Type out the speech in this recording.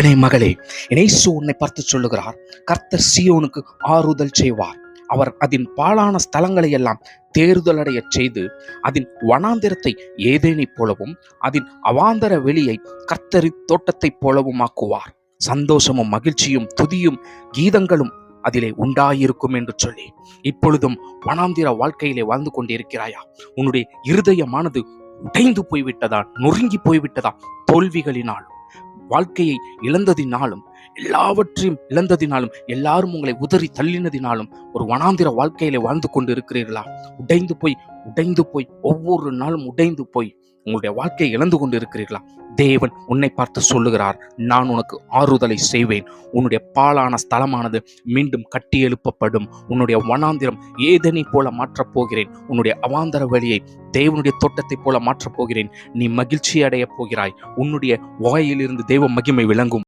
மகனே மகளே, இயேசு உன்னை பார்த்து சொல்லுகிறார், கர்த்தர் சீயோனுக்கு ஆறுதல் செய்வார். அவர் அதன் பாழான ஸ்தலங்களை எல்லாம் தேறுதலடைய செய்து அதன் வனாந்திரத்தை ஏதேனைப் போலவும் அதன் அவாந்தர வெளியை கர்த்தரின் தோட்டத்தைப் போலவும் ஆக்குவார். சந்தோஷமும் மகிழ்ச்சியும் துதியும் கீதங்களும் அதிலே உண்டாயிருக்கும் என்று சொல்லி, இப்பொழுதும் வனாந்திர வாழ்க்கையிலே வாழ்ந்து கொண்டிருக்கிறாயா? உன்னுடைய இருதயமானது உடைந்து போய்விட்டதா? நொறுங்கி போய்விட்டதா? தோல்விகளினாலும், வாழ்க்கையை இழந்ததினாலும், எல்லாவற்றையும் இழந்ததினாலும், எல்லாரும் உங்களை உதறி தள்ளினதினாலும் ஒரு வனாந்திர வாழ்க்கையில வாழ்ந்து கொண்டு இருக்கிறீர்களா? உடைந்து போய் ஒவ்வொரு நாளும் உடைந்து போய் உங்களுடைய வாழ்க்கையை இழந்து கொண்டு இருக்கிறீர்களா? தேவன் உன்னை பார்த்து சொல்லுகிறார், நான் உனக்கு ஆறுதலை செய்வேன். உன்னுடைய பாழான ஸ்தலமானது மீண்டும் கட்டி எழுப்பப்படும். உன்னுடைய வனாந்திரம் ஏதெனை போல மாற்றப் போகிறேன். உன்னுடைய அவாந்தர வழியை தேவனுடைய தோட்டத்தை போல மாற்றப் போகிறேன். நீ மகிழ்ச்சி அடைய போகிறாய். உன்னுடைய வாயிலிருந்து தேவ மகிமை விளங்கும்.